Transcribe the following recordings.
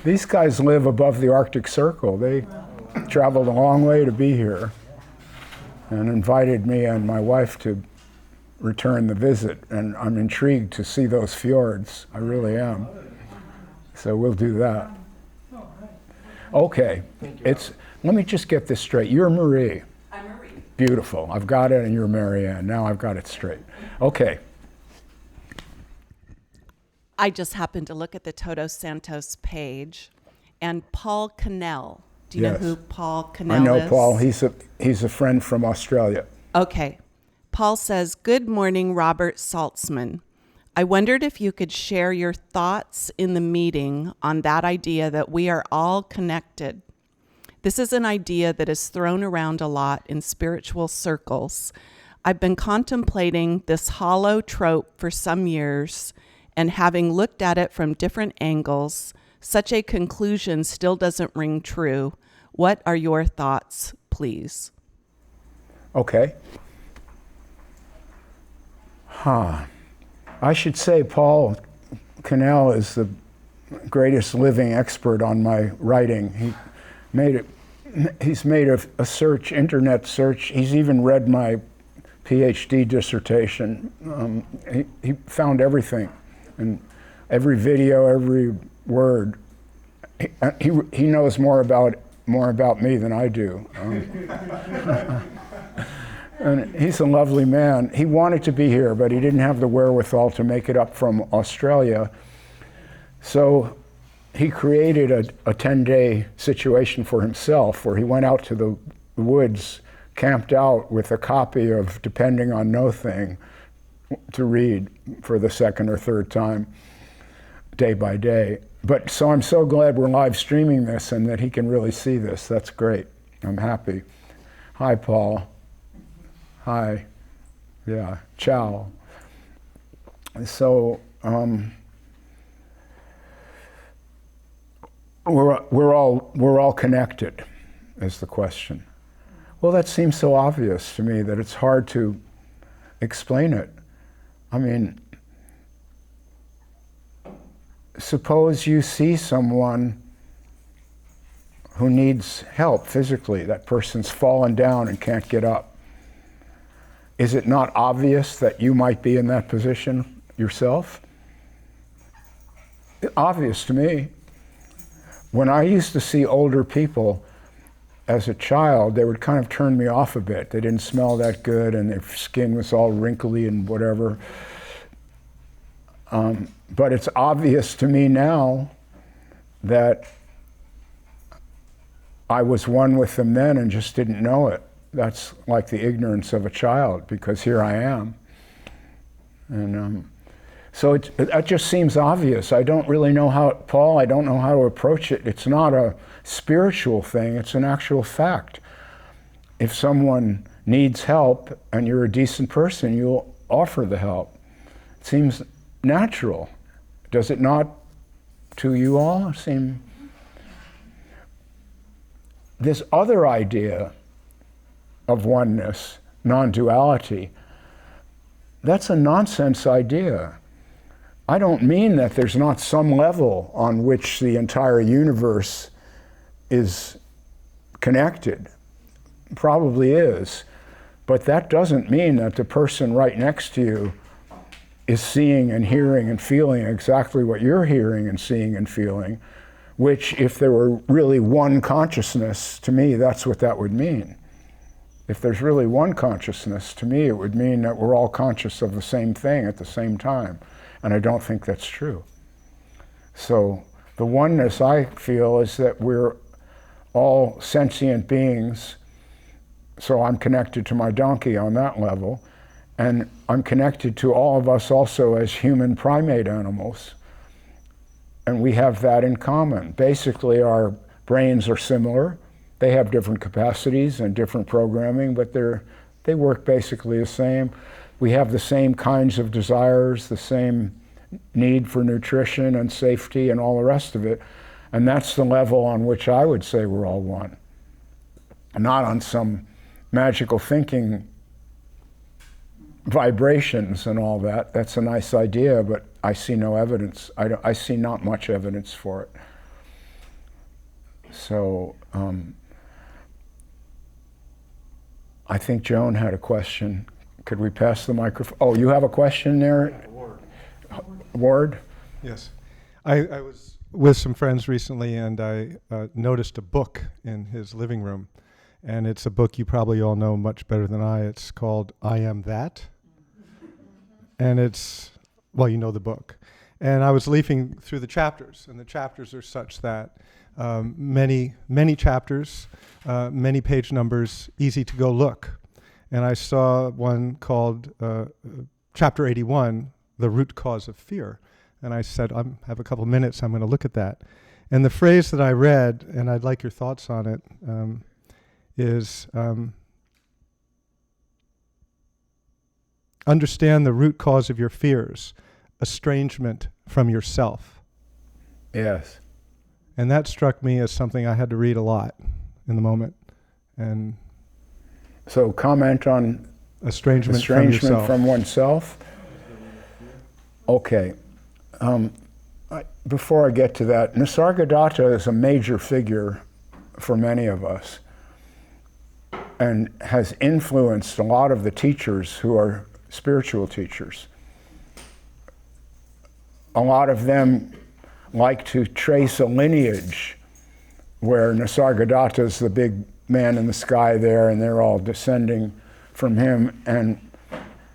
These guys live above the Arctic Circle. They traveled a long way to be here and invited me and my wife to return the visit. And I'm intrigued to see those fjords. I really am. So we'll do that. Okay, let me just get this straight. You're Marie. I'm Marie. Beautiful. I've got it, and you're Marianne. Now I've got it straight. Okay. I just happened to look at the Todos Santos page, and Paul Cannell. Do you know who Paul Cannell is? I know Paul. He's a friend from Australia. Okay. Paul says, "Good morning, Robert Saltzman. I wondered if you could share your thoughts in the meeting on that idea that we are all connected. This is an idea that is thrown around a lot in spiritual circles. I've been contemplating this hollow trope for some years, and having looked at it from different angles, such a conclusion still doesn't ring true. What are your thoughts, please?" Okay. I should say Paul Cannell is the greatest living expert on my writing. He's made a search, internet search. He's even read my PhD dissertation. He found everything, and every video, every word. He knows more about me than I do. And he's a lovely man. He wanted to be here, but he didn't have the wherewithal to make it up from Australia. So he created a 10-day situation for himself where he went out to the woods, camped out with a copy of Depending on No Thing to read for the second or third time, day by day. But so I'm so glad we're live streaming this and that he can really see this. That's great. I'm happy. Hi, Paul. Hi. Yeah. Ciao. So we're all connected, is the question. Well, that seems so obvious to me that it's hard to explain it. I mean, suppose you see someone who needs help physically. That person's fallen down and can't get up. Is it not obvious that you might be in that position yourself? Obvious to me. When I used to see older people as a child, they would kind of turn me off a bit. They didn't smell that good and their skin was all wrinkly and whatever. But it's obvious to me now that I was one with them then and just didn't know it. That's like the ignorance of a child, because here I am. And so that just seems obvious. I don't really know how, Paul, I don't know how to approach it. It's not a spiritual thing, it's an actual fact. If someone needs help and you're a decent person, you'll offer the help. It seems natural. Does it not to you all? This other idea of oneness, non-duality, that's a nonsense idea. I don't mean that there's not some level on which the entire universe is connected. Probably is. But that doesn't mean that the person right next to you is seeing and hearing and feeling exactly what you're hearing and seeing and feeling, which, if there were really one consciousness, to me, that's what that would mean. If there's really one consciousness, to me, it would mean that we're all conscious of the same thing at the same time. And I don't think that's true. So the oneness, I feel, is that we're all sentient beings. So I'm connected to my donkey on that level. And I'm connected to all of us also as human primate animals. And we have that in common. Basically, our brains are similar. They have different capacities and different programming, but they work basically the same. We have the same kinds of desires, the same need for nutrition and safety and all the rest of it. And that's the level on which I would say we're all one. Not on some magical thinking vibrations and all that. That's a nice idea, but I see no evidence. I see not much evidence for it. So I think Joan had a question. Could we pass the microphone? Oh, you have a question there? Ward? Yes. I was with some friends recently, and I noticed a book in his living room. And it's a book you probably all know much better than I. It's called I Am That. And it's, well, you know the book. And I was leafing through the chapters, and the chapters are such that many chapters, many page numbers, easy to go look. And I saw one called Chapter 81, The Root Cause of Fear. And I said, I have a couple minutes, I'm going to look at that. And the phrase that I read, and I'd like your thoughts on it, is understand the root cause of your fears, estrangement from yourself. Yes. And that struck me as something I had to read a lot in the moment. And so comment on estrangement from yourself. From oneself. Okay. Before I get to that, Nisargadatta is a major figure for many of us and has influenced a lot of the teachers who are spiritual teachers. A lot of them like to trace a lineage where Nisargadatta is the big man in the sky there, and they're all descending from him, and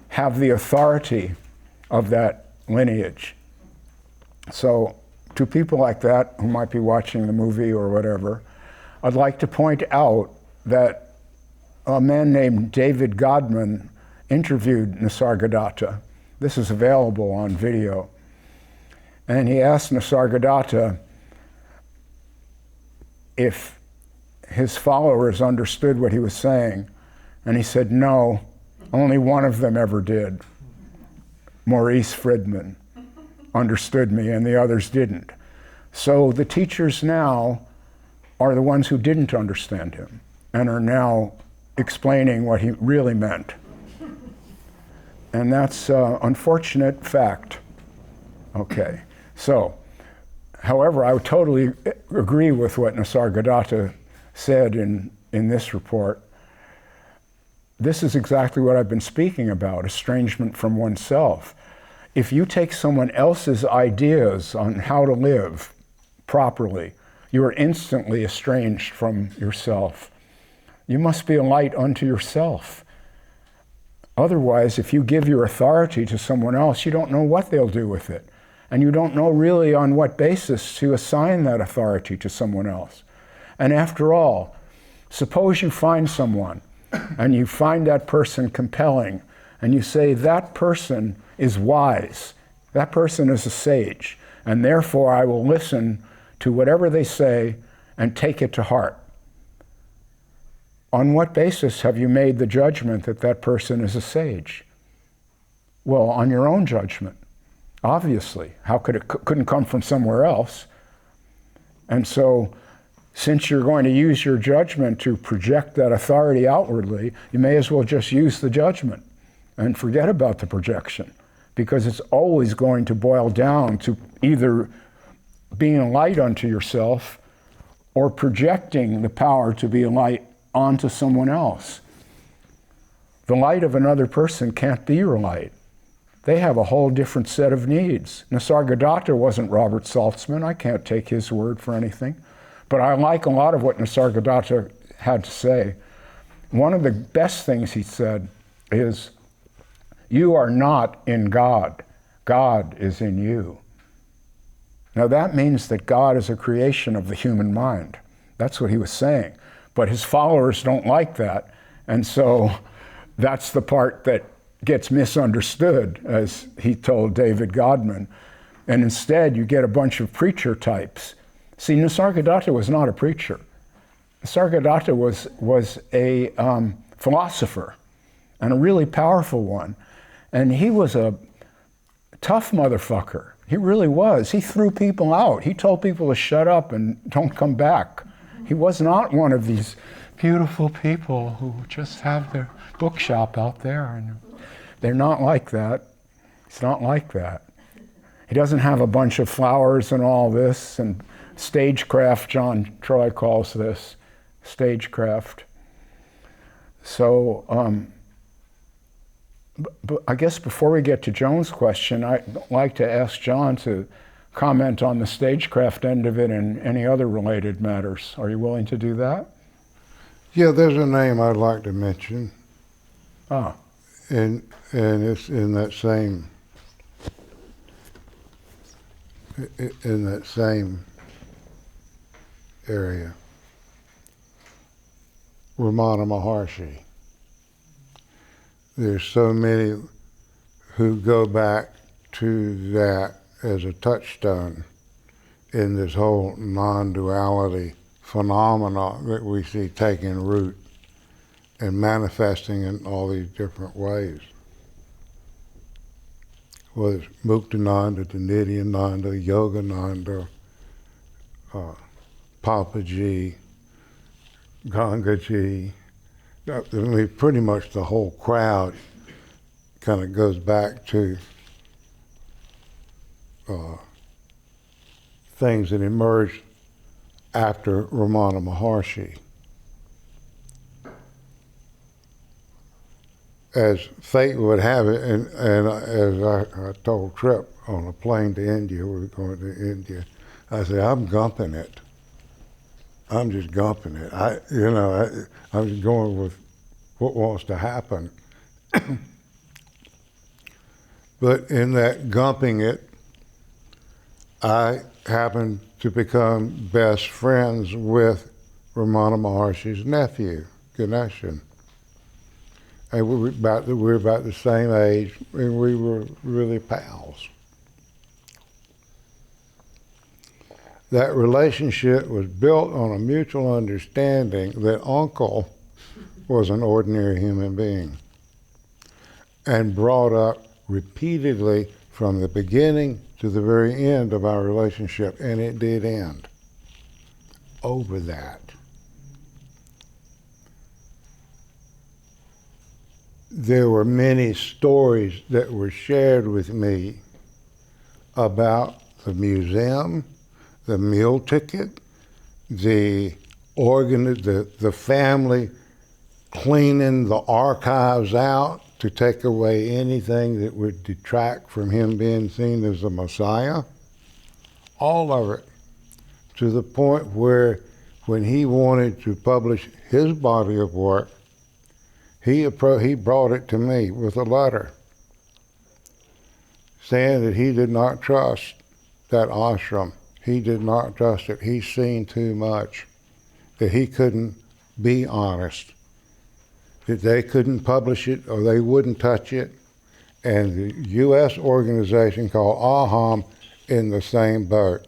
have the authority of that lineage. So to people like that who might be watching the movie or whatever, I'd like to point out that a man named David Godman interviewed Nisargadatta. This is available on video. And he asked Nisargadatta if his followers understood what he was saying. And he said, no, only one of them ever did. Maurice Friedman understood me and the others didn't. So the teachers now are the ones who didn't understand him and are now explaining what he really meant. And that's an unfortunate fact. Okay, so, however, I would totally agree with what Nisargadatta said in this report. This is exactly what I've been speaking about, estrangement from oneself. If you take someone else's ideas on how to live properly, you are instantly estranged from yourself. You must be a light unto yourself. Otherwise, if you give your authority to someone else, you don't know what they'll do with it. And you don't know really on what basis to assign that authority to someone else. And after all, suppose you find someone and you find that person compelling, and you say, that person is wise, that person is a sage, and therefore I will listen to whatever they say and take it to heart. On what basis have you made the judgment that that person is a sage? Well, on your own judgment, obviously. How could it couldn't come from somewhere else? And so, since you're going to use your judgment to project that authority outwardly, you may as well just use the judgment and forget about the projection, because it's always going to boil down to either being a light unto yourself or projecting the power to be a light onto someone else. The light of another person can't be your light. They have a whole different set of needs. Nisargadatta wasn't Robert Saltzman. I can't take his word for anything. But I like a lot of what Nisargadatta had to say. One of the best things he said is, you are not in God. God is in you. Now that means that God is a creation of the human mind. That's what he was saying. But his followers don't like that. And so that's the part that gets misunderstood, as he told David Godman. And instead you get a bunch of preacher types. See, Nisargadatta was not a preacher. Nisargadatta was a philosopher, and a really powerful one. And he was a tough motherfucker. He really was. He threw people out. He told people to shut up and don't come back. He was not one of these beautiful people who just have their bookshop out there. And they're not like that. It's not like that. He doesn't have a bunch of flowers and all this and stagecraft, John Troy calls this, stagecraft. So, but I guess before we get to Joan's question, I'd like to ask John to comment on the stagecraft end of it and any other related matters. Are you willing to do that? Yeah, there's a name I'd like to mention. Ah. And it's in that same area. Ramana Maharshi. There's so many who go back to that as a touchstone in this whole non-duality phenomena that we see taking root and manifesting in all these different ways. Whether it's Muktananda, Nityananda, Yogananda, Papaji, Gangaji. I mean, pretty much the whole crowd kind of goes back to things that emerged after Ramana Maharshi. As fate would have it, and as I told Tripp on a plane to India, we were going to India, I said, I'm gumping it. I'm just gumping it. I'm just going with what wants to happen. But in that gumping it, I happened to become best friends with Ramana Maharshi's nephew, Ganeshan. And we were about the same age, and we were really pals. That relationship was built on a mutual understanding that Uncle was an ordinary human being and brought up repeatedly from the beginning to the very end of our relationship, and it did end over that. There were many stories that were shared with me about the museum, the meal ticket, the family cleaning the archives out to take away anything that would detract from him being seen as the Messiah. All of it, to the point where when he wanted to publish his body of work, he brought it to me with a letter saying that he did not trust that ashram. He did not trust it. He's seen too much, that he couldn't be honest, that they couldn't publish it or they wouldn't touch it. And the U.S. organization called AHAM in the same boat.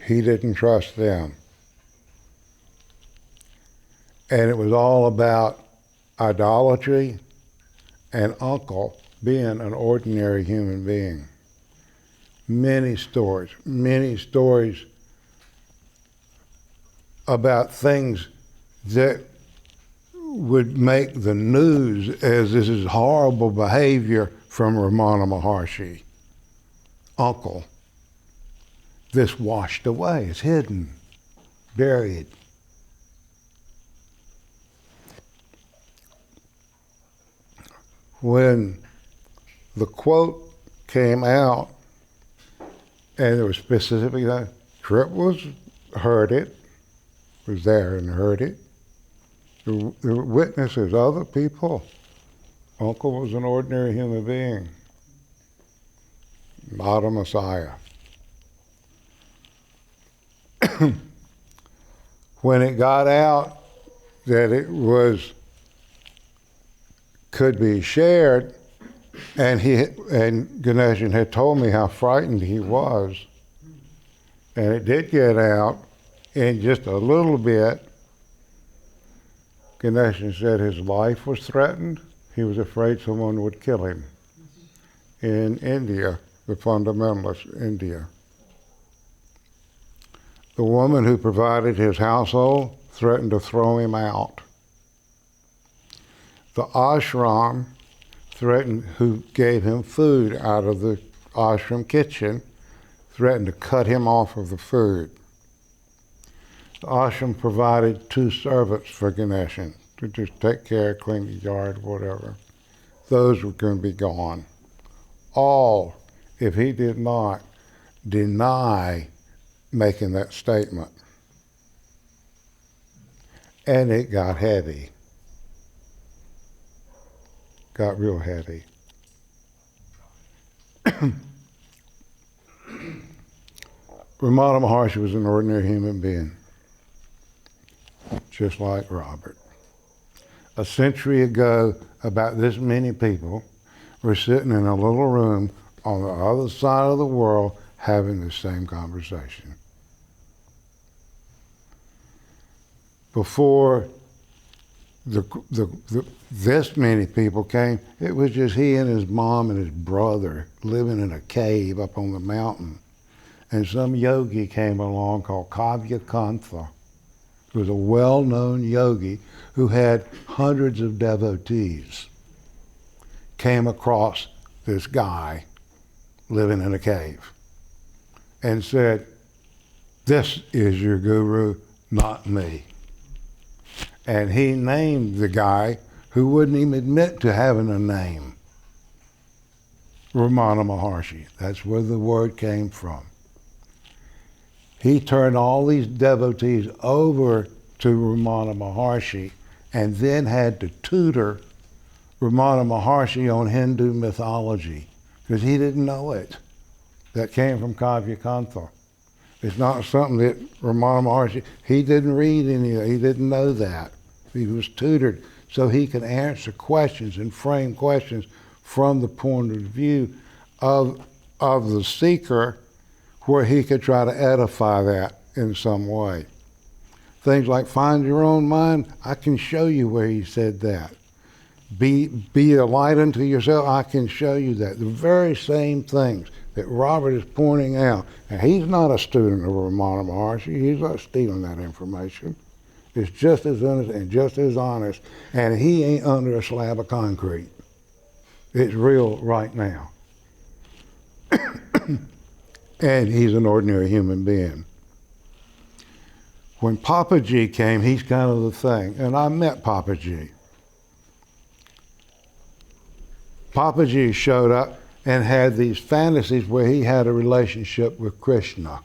He didn't trust them. And it was all about idolatry and Uncle being an ordinary human being. Many stories about things that would make the news as this is horrible behavior from Ramana Maharshi. Uncle. This washed away, it's hidden, buried. When the quote came out, and it was specifically that Tripp heard it, was there and heard it. The witnesses, other people. Uncle was an ordinary human being, not a Messiah. When it got out that it could be shared, and Ganeshan had told me how frightened he was, and it did get out in just a little bit. Ganeshan said his life was threatened. He was afraid someone would kill him in India, the fundamentalist India. The woman who provided his household threatened to throw him out. The ashram who gave him food out of the ashram kitchen, threatened to cut him off of the food. The ashram provided 2 servants for Ganeshan to just take care, clean the yard, whatever. Those were going to be gone. All, if he did not deny making that statement. And it got heavy. Got real heavy. Ramana Maharshi was an ordinary human being, just like Robert. A century ago, about this many people were sitting in a little room on the other side of the world having the same conversation. Before this many people came, it was just he and his mom and his brother living in a cave up on the mountain. And some yogi came along called Kavyakantha, who was a well-known yogi who had hundreds of devotees, came across this guy living in a cave and said, "This is your guru, not me." And he named the guy who wouldn't even admit to having a name, Ramana Maharshi. That's where the word came from. He turned all these devotees over to Ramana Maharshi and then had to tutor Ramana Maharshi on Hindu mythology because he didn't know it. That came from Kavyakantha. It's not something that Ramana Maharshi, he didn't read any of it. He didn't know that. He was tutored so he could answer questions and frame questions from the point of view of the seeker, where he could try to edify that in some way. Things like find your own mind, I can show you where he said that. Be a light unto yourself, I can show you that. The very same things that Robert is pointing out. And he's not a student of Ramana Maharshi, he's not stealing that information. It's just as honest and just as honest, and he ain't under a slab of concrete. It's real right now. And he's an ordinary human being. When Papaji came, he's kind of the thing. And I met Papaji. Papaji showed up and had these fantasies where he had a relationship with Krishna.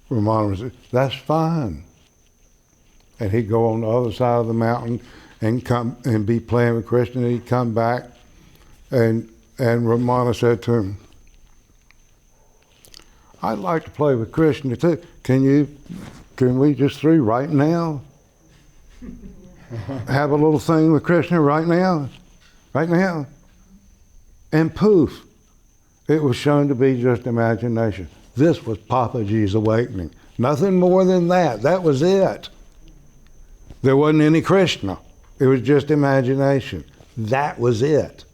Ramana said, "That's fine." And he'd go on the other side of the mountain and come and be playing with Krishna, and he'd come back, and Ramana said to him, "I'd like to play with Krishna too. Can we just 3 right now? Have a little thing with Krishna right now? Right now?" And poof, it was shown to be just imagination. This was Papaji's awakening. Nothing more than that. That was it. There wasn't any Krishna. It was just imagination. That was it.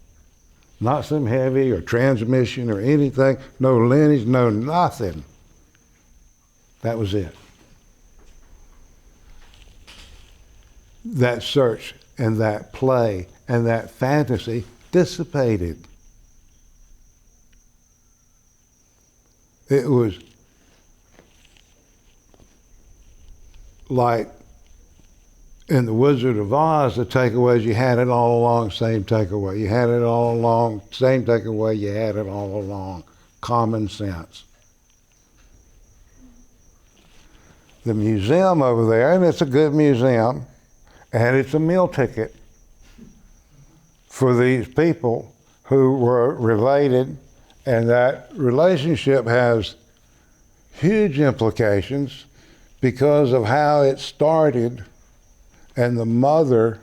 Not some heavy or transmission or anything. No lineage, no nothing. That was it. That search and that play and that fantasy dissipated. It was like in The Wizard of Oz, the takeaways, you had it all along, same takeaway. You had it all along, same takeaway, you had it all along. Common sense. The museum over there, and it's a good museum, and it's a meal ticket for these people who were related, and that relationship has huge implications because of how it started. And the mother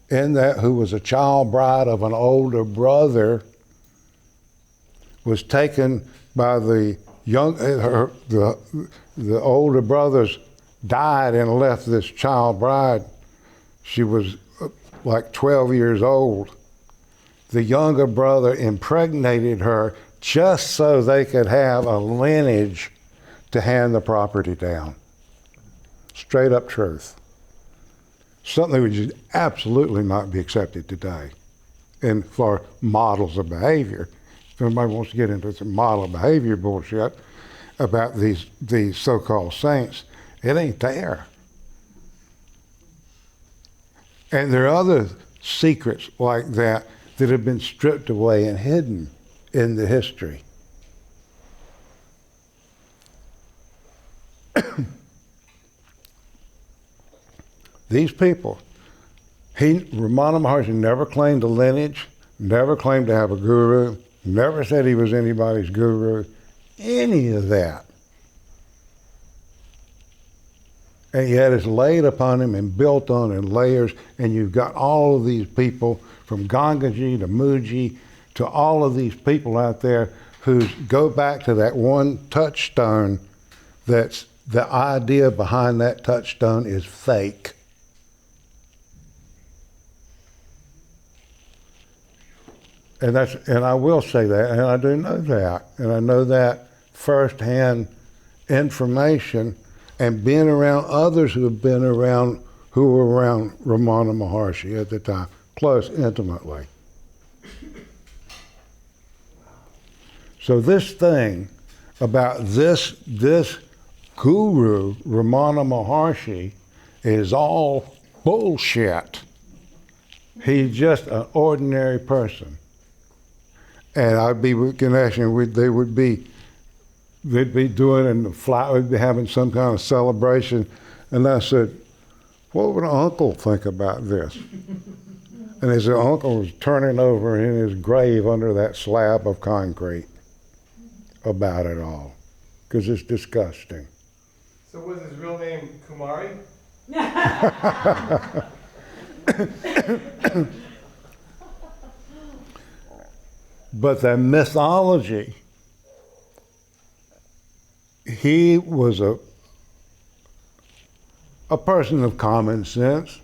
in that, who was a child bride of an older brother, was taken by the older brothers died and left this child bride. She was like 12 years old. The younger brother impregnated her just so they could have a lineage to hand the property down. Straight up truth. Something which would absolutely not be accepted today. And for models of behavior, if anybody wants to get into some model of behavior bullshit, about these so-called saints, it ain't there. And there are other secrets like that that have been stripped away and hidden in the history. These people, Ramana Maharshi never claimed a lineage, never claimed to have a guru, never said he was anybody's guru, any of that. And yet it's laid upon him and built on in layers, and you've got all of these people from Gangaji to Muji to all of these people out there who go back to that one touchstone that's the idea behind that touchstone is fake. And I will say that, and I do know that, and I know that firsthand information, and being around others who have been around, who were around Ramana Maharshi at the time, close, intimately. So this thing about this guru, Ramana Maharshi, is all bullshit. He's just an ordinary person. And I'd be with Ganesh, and they'd be doing, and the flight would be having some kind of celebration. And I said, what would Uncle think about this? And his uncle was turning over in his grave under that slab of concrete about it all, because it's disgusting. So was his real name Kumari? But the mythology, he was a person of common sense.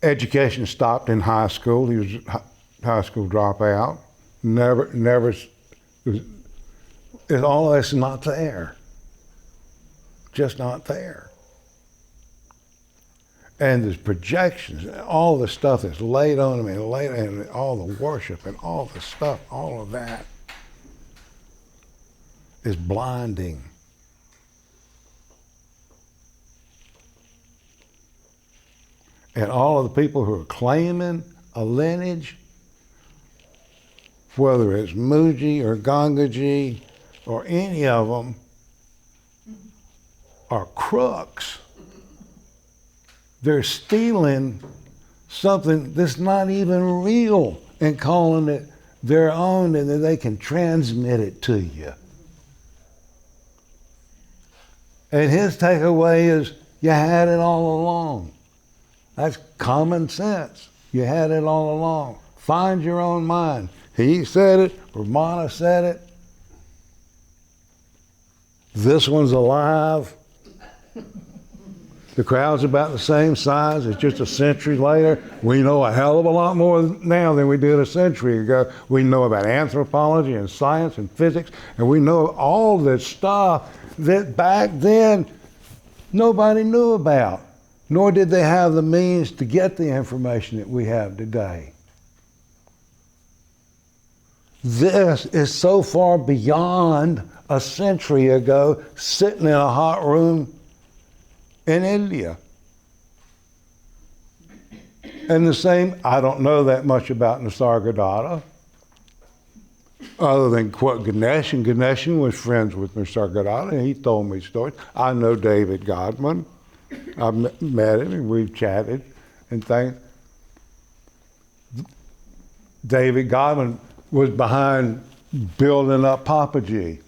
Education stopped in high school. He was a high school dropout. All that's not there. Just not there. And there's projections, and all the stuff that's laid on him, and all the worship, and all the stuff, all of that is blinding. And all of the people who are claiming a lineage, whether it's Muji or Gangaji or any of them, are crooks. They're stealing something that's not even real and calling it their own, and then they can transmit it to you. And his takeaway is, you had it all along. That's common sense. You had it all along. Find your own mind. He said it, Ramana said it. This one's alive. The crowd's about the same size. It's just a century later. We know a hell of a lot more now than we did a century ago. We know about anthropology and science and physics, and we know all this stuff that back then nobody knew about, nor did they have the means to get the information that we have today. This is so far beyond a century ago, sitting in a hot room in India. And the same, I don't know that much about Nisargadatta, other than quote Ganesh, and Ganesh was friends with Nisargadatta, and he told me stories. I know David Godman. I've met him, and we've chatted and things. David Godman was behind building up Papaji.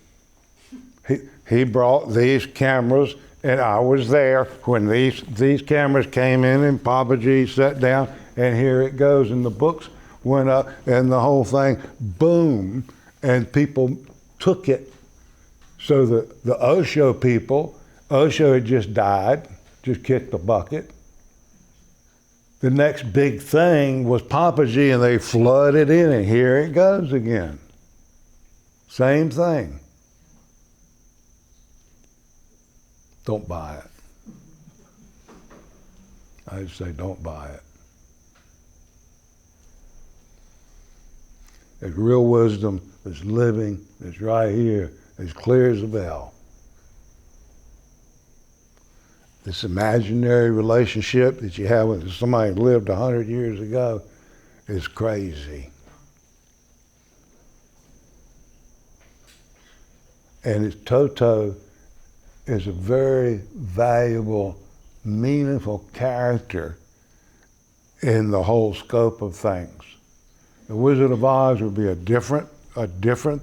He brought these cameras, and I was there when these cameras came in, and Papaji sat down, and here it goes, and the books went up, and the whole thing, boom, and people took it. So the Osho people, Osho had just died, just kicked the bucket. The next big thing was Papaji, and they flooded in, and here it goes again. Same thing. Don't buy it. I'd say don't buy it. There's real wisdom that's living, that's right here, as clear as a bell. This imaginary relationship that you have with somebody who lived 100 years ago is crazy. And Toto is a very valuable, meaningful character in the whole scope of things. The Wizard of Oz would be a different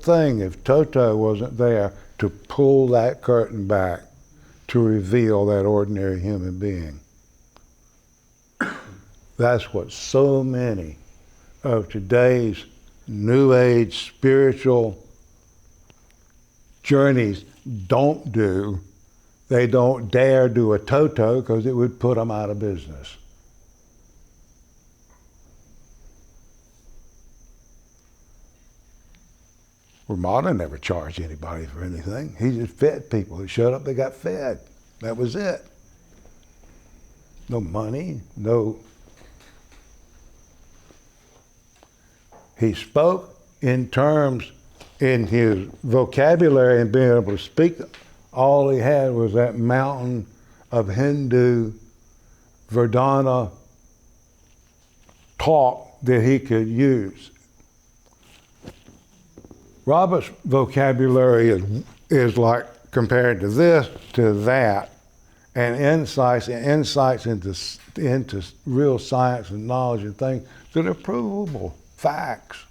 thing if Toto wasn't there to pull that curtain back, to reveal that ordinary human being. That's what so many of today's New Age spiritual journeys don't do. They don't dare do a Toto because it would put them out of business. Ramana never charged anybody for anything. He just fed people. They showed up, they got fed. That was it. No money, no. He spoke in terms, in his vocabulary and being able to speak, all he had was that mountain of Hindu Vedanta talk that he could use. Robert's vocabulary is like compared to this, to that, and insights into real science and knowledge and things that are provable, facts.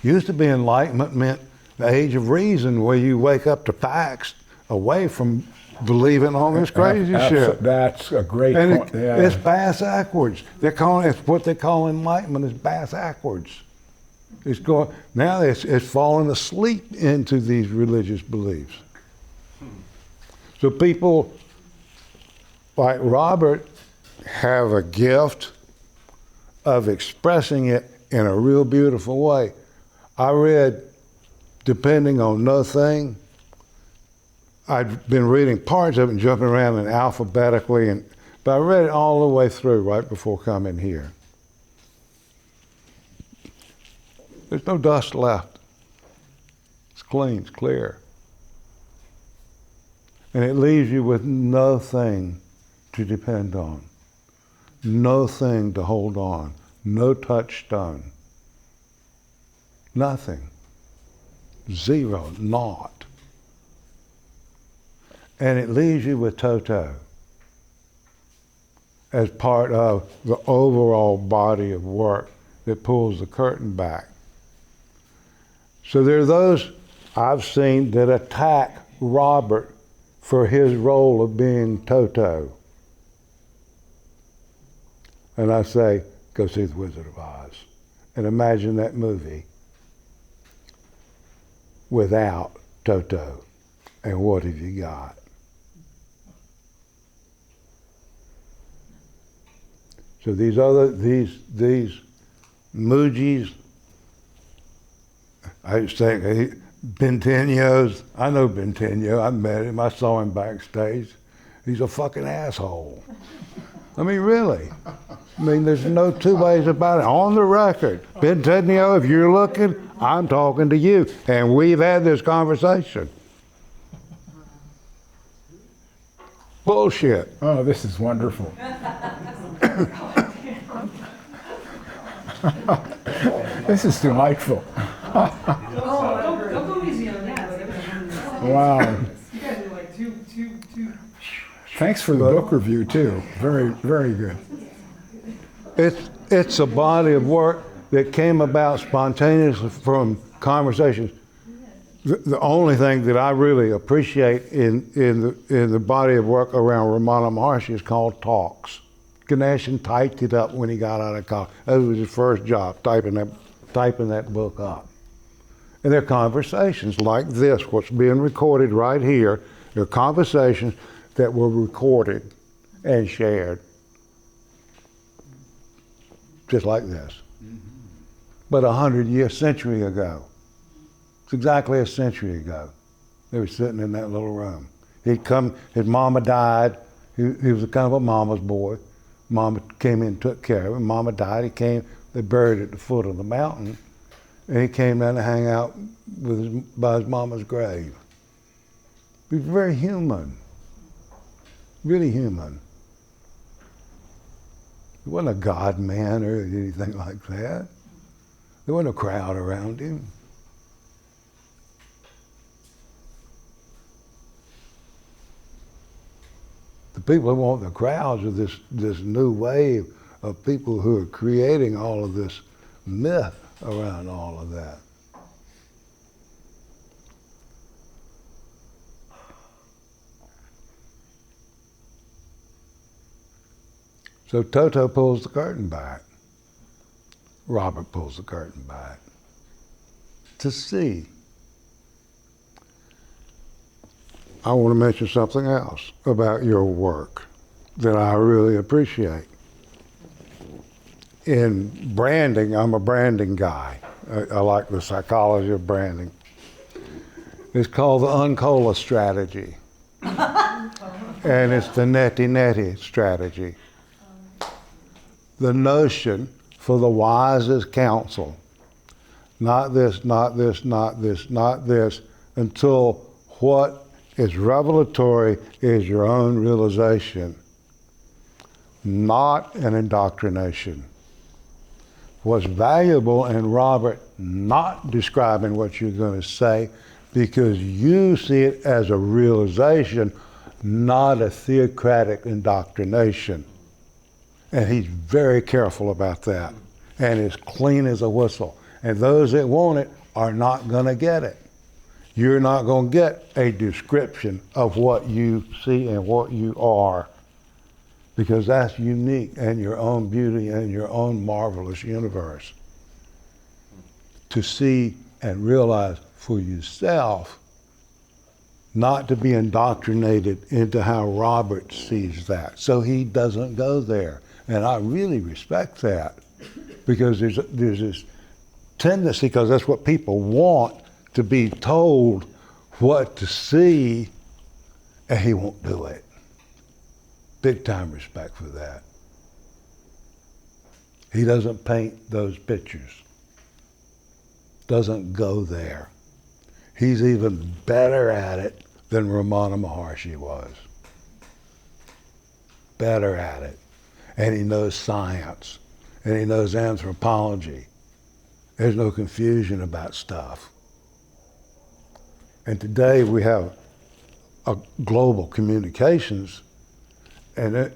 Used to be enlightenment meant the age of reason, where you wake up to facts away from believing all this crazy shit. That's a great and point. Yeah. It's bass backwards. They're calling it, what they call enlightenment is bass backwards. It's going now. It's fallen asleep into these religious beliefs. So people like Robert have a gift of expressing it in a real beautiful way. I read, depending on nothing, I'd been reading parts of it and jumping around and alphabetically, but I read it all the way through right before coming here. There's no dust left. It's clean, it's clear. And it leaves you with nothing to depend on, nothing to hold on, no touchstone, nothing, zero, naught. And it leaves you with Toto as part of the overall body of work that pulls the curtain back. So there are those I've seen that attack Robert for his role of being Toto. And I say, go see The Wizard of Oz and imagine that movie without Toto. And what have you got? So these Mujis, I used to think, Bentegno's, I know Bentegno, I met him, I saw him backstage. He's a fucking asshole. I mean, really. I mean, there's no two ways about it. On the record, Bentegno, if you're looking, I'm talking to you. And we've had this conversation. Bullshit. Oh, this is wonderful. This is delightful. Don't go easy on that. Wow. You guys are like two. Thanks for the book review, too. Very, very good. It's a body of work that came about spontaneously from conversations. The only thing that I really appreciate in the body of work around Ramana Maharshi is called talks. Ganeshan typed it up when he got out of college. That was his first job, typing that book up. And they're conversations like this, what's being recorded right here. They're conversations that were recorded and shared, just like this. But 100 years, century ago. It's exactly a century ago. They were sitting in that little room. He'd come, his mama died. He was a kind of a mama's boy. Mama came in and took care of him. Mama died. He came, they buried at the foot of the mountain. and he came down to hang out by his mama's grave. He was very human, really human. He wasn't a God man or anything like that. There wasn't a crowd around him. The people who want the crowds are this new wave of people who are creating all of this myth around all of that. So Toto pulls the curtain back. Robert pulls the curtain back to see. I want to mention something else about your work that I really appreciate. In branding, I'm a branding guy. I like the psychology of branding. It's called the Uncola strategy. And it's the neti-neti strategy. The notion for the wisest counsel. Not this, not this, not this, not this, until what is revelatory is your own realization, not an indoctrination. What's valuable in Robert not describing what you're going to say because you see it as a realization, not a theocratic indoctrination. And he's very careful about that. And it's clean as a whistle. And those that want it are not going to get it. You're not going to get a description of what you see and what you are, because that's unique and your own beauty and your own marvelous universe. To see and realize for yourself, not to be indoctrinated into how Robert sees that. So he doesn't go there. And I really respect that, because there's this tendency, because that's what people want, to be told what to see, and he won't do it. Big time respect for that. He doesn't paint those pictures. Doesn't go there. He's even better at it than Ramana Maharshi was. Better at it. And he knows science. And he knows anthropology. There's no confusion about stuff. And today we have a global communications and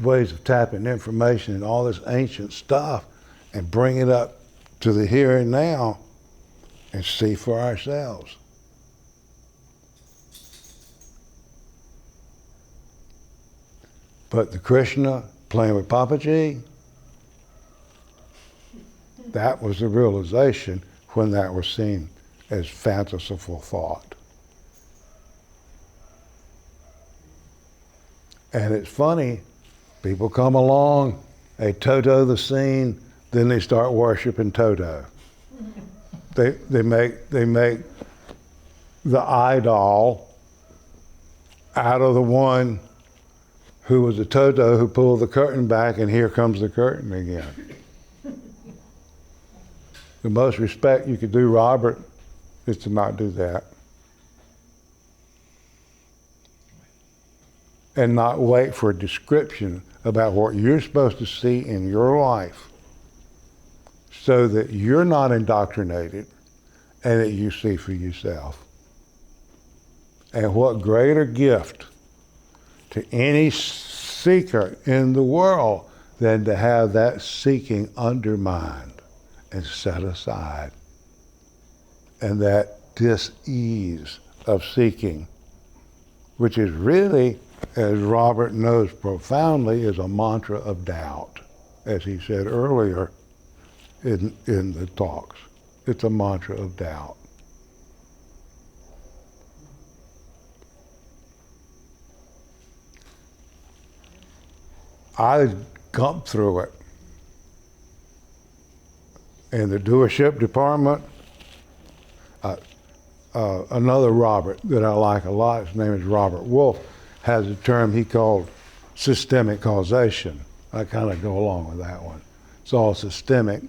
ways of tapping information and all this ancient stuff and bring it up to the here and now and see for ourselves. But the Krishna playing with Papaji, that was the realization when that was seen as fanciful thought. And it's funny, people come along, they Toto the scene, then they start worshiping Toto. They make the idol out of the one who was a Toto who pulled the curtain back, and here comes the curtain again. The most respect you could do Robert is to not do that. And not wait for a description about what you're supposed to see in your life, so that you're not indoctrinated and that you see for yourself. And what greater gift to any seeker in the world than to have that seeking undermined and set aside. And that dis-ease of seeking, which is really, as Robert knows profoundly, is a mantra of doubt, as he said earlier in the talks. It's a mantra of doubt. I gumped through it. In the doership department, another Robert that I like a lot, his name is Robert Wolf, has a term he called systemic causation. I kind of go along with that one. It's all systemic.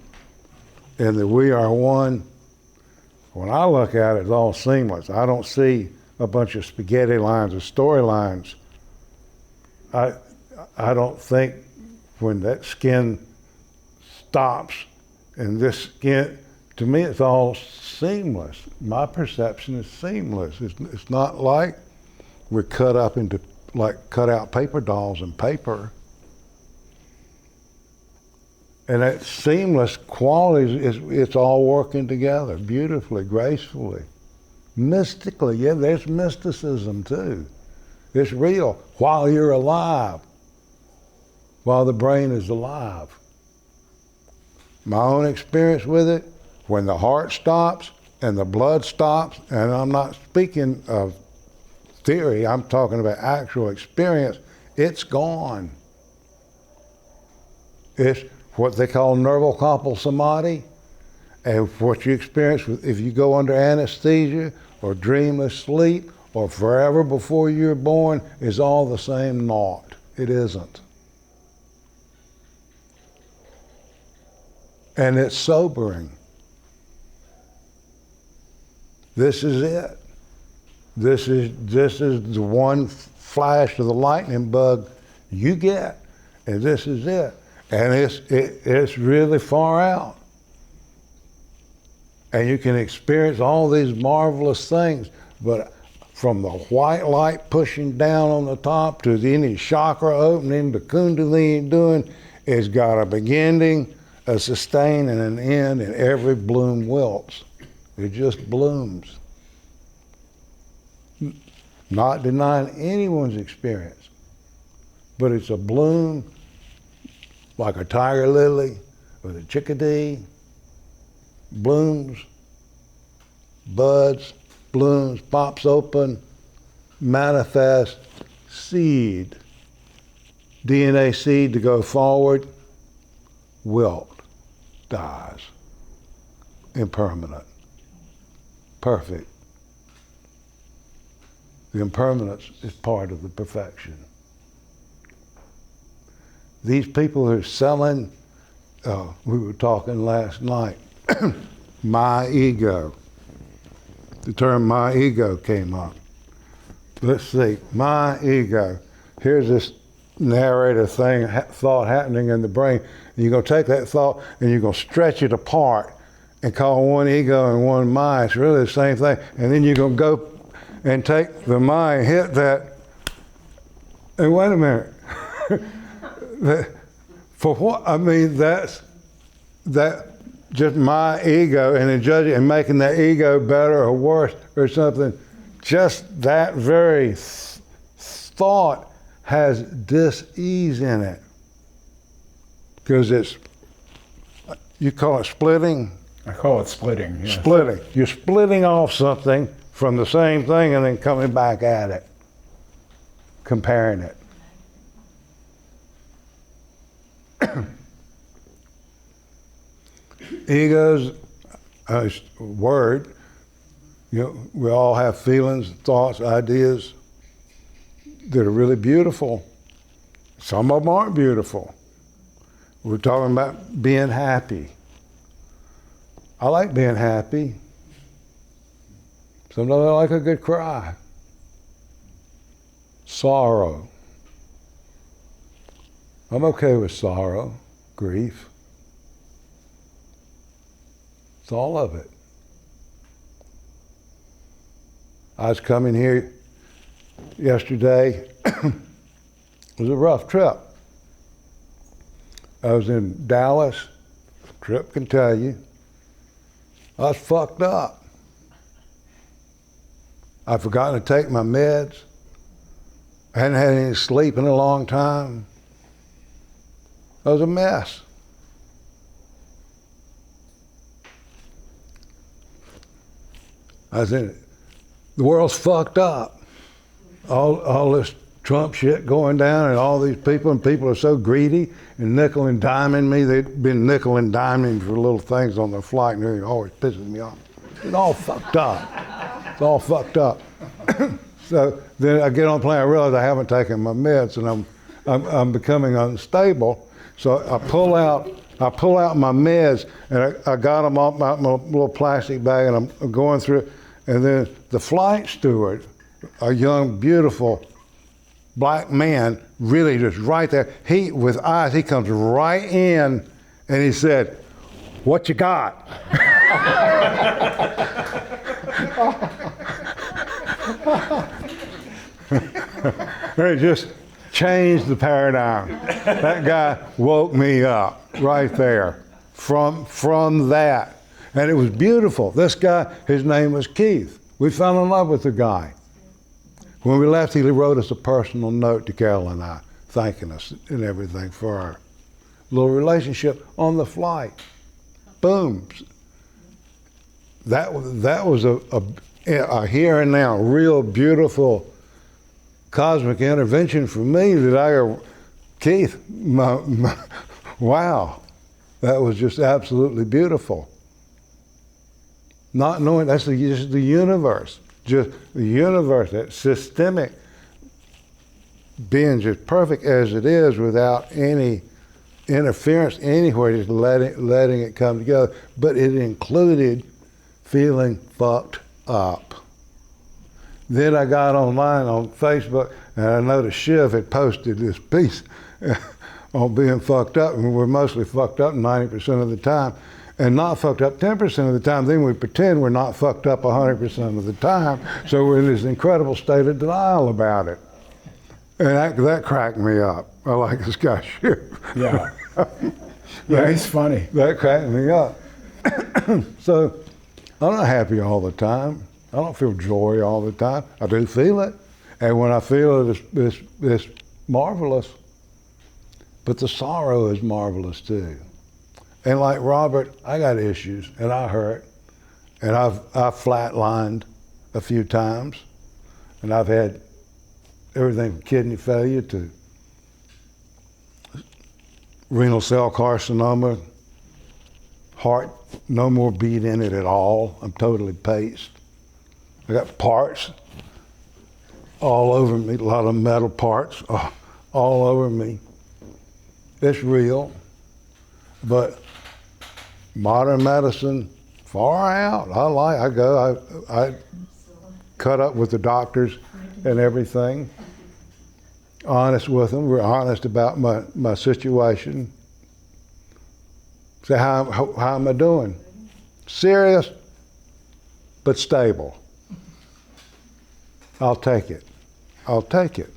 and that we are one, when I look at it, it's all seamless. I don't see a bunch of spaghetti lines or storylines. I don't think when that skin stops and this skin, to me it's all seamless. My perception is seamless. It's not like we're cut up into, like cut out paper dolls in paper. And that seamless quality, it's all working together beautifully, gracefully. Mystically, yeah, there's mysticism too. It's real while you're alive, while the brain is alive. My own experience with it, when the heart stops and the blood stops, and I'm not speaking of theory, I'm talking about actual experience, it's gone. It's what they call nerval samadhi. And what you experience if you go under anesthesia or dreamless sleep or forever before you're born is all the same naught. It isn't. And it's sobering. This is it. This is the one flash of the lightning bug you get, and this is it. And it's really far out. And you can experience all these marvelous things, but from the white light pushing down on the top to any chakra opening, the kundalini doing, it's got a beginning, a sustain, and an end, and every bloom wilts. It just blooms. Not denying anyone's experience, but it's a bloom like a tiger lily with a chickadee, blooms, buds, blooms, pops open, manifests, seed, DNA seed to go forward, wilt, dies, impermanent, perfect. The impermanence is part of the perfection. These people who are selling, we were talking last night, my ego. The term my ego came up. Let's see, my ego. Here's this narrator thing, thought happening in the brain. And you're going to take that thought and you're going to stretch it apart and call one ego and one mind. It's really the same thing. And then you're going to go and take the mind, hit that, and wait a minute. For what? I mean, that's just my ego, and then judging and making that ego better or worse or something. Just that very thought has dis-ease in it. Because it's, you call it splitting? I call it splitting. Yes. Splitting. You're splitting off something from the same thing and then coming back at it, comparing it. Ego's a word. You know, we all have feelings, thoughts, ideas that are really beautiful. Some of them aren't beautiful. We're talking about being happy. I like being happy. Sometimes I like a good cry. Sorrow. I'm okay with sorrow, grief. It's all of it. I was coming here yesterday. It was a rough trip. I was in Dallas. Trip can tell you. I was fucked up. I'd forgotten to take my meds. I hadn't had any sleep in a long time. I was a mess. I was in it. The world's fucked up. All this Trump shit going down, and all these people, and people are so greedy and nickel and diming me. They've been nickel and diming for little things on their flight, and it always pisses me off. It's all fucked up. It's all fucked up. So then I get on the plane, I realize I haven't taken my meds, and I'm becoming unstable. So I pull out I pull out my meds, and I got them off my little plastic bag, and I'm going through it. And then the flight steward, a young, beautiful black man, really just right there, with eyes, he comes right in, and he said, "What you got?" It just changed the paradigm. That guy woke me up right there from that. And it was beautiful. This guy, his name was Keith. We fell in love with the guy. When we left, he wrote us a personal note to Carol and I, thanking us and everything for our little relationship on the flight. Boom. That was a here and now, real beautiful cosmic intervention for me that I go, Keith, wow, that was just absolutely beautiful. Not knowing, that's just the universe, that systemic being just perfect as it is without any interference anywhere, just letting it come together. But it included feeling fucked up. Then I got online on Facebook, and I noticed Shiv had posted this piece on being fucked up, and we're mostly fucked up 90% of the time, and not fucked up 10% of the time. Then we pretend we're not fucked up 100% of the time, so we're in this incredible state of denial about it. And that cracked me up. I like this guy Shiv. Yeah. Yeah, he's funny. That cracked me up. So I'm not happy all the time. I don't feel joy all the time. I do feel it. And when I feel it, it's marvelous. But the sorrow is marvelous too. And like Robert, I got issues, and I hurt. And I've flatlined a few times. And I've had everything from kidney failure to renal cell carcinoma, heart, no more beat in it at all. I'm totally paced. I got parts all over me, a lot of metal parts all over me. It's real, but modern medicine, far out. I cut up with the doctors and everything. Honest with them. We're honest about my situation. Say, how am I doing? Serious, but stable. I'll take it. I'll take it.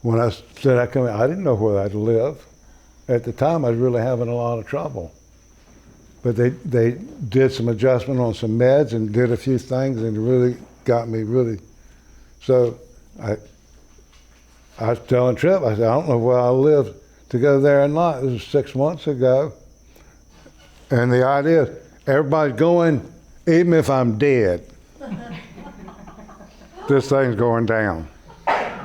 When I said I come in, I didn't know where I'd live. At the time, I was really having a lot of trouble. But they did some adjustment on some meds and did a few things, and it really got me really. So I was telling Trip, I said, I don't know where I live to go there or not. This was 6 months ago. And the idea is everybody's going, even if I'm dead, this thing's going down. That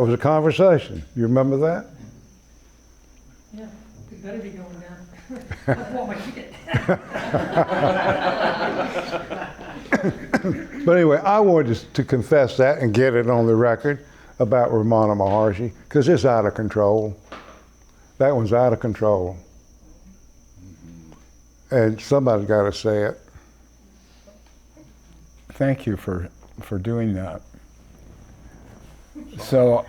was a conversation. You remember that? Yeah, it better be going down. I want my ticket. But anyway, I wanted to confess that and get it on the record about Ramana Maharshi, because it's out of control. That one's out of control. And somebody's got to say it. Thank you for doing that. So,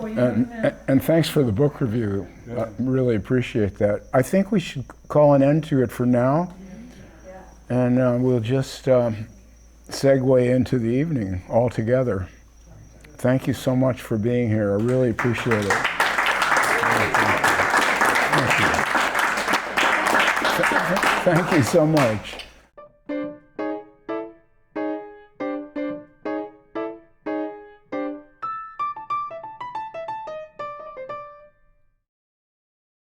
and thanks for the book review. I really appreciate that. I think we should call an end to it for now. And we'll just segue into the evening altogether. Thank you so much for being here. I really appreciate it. Thank you so much.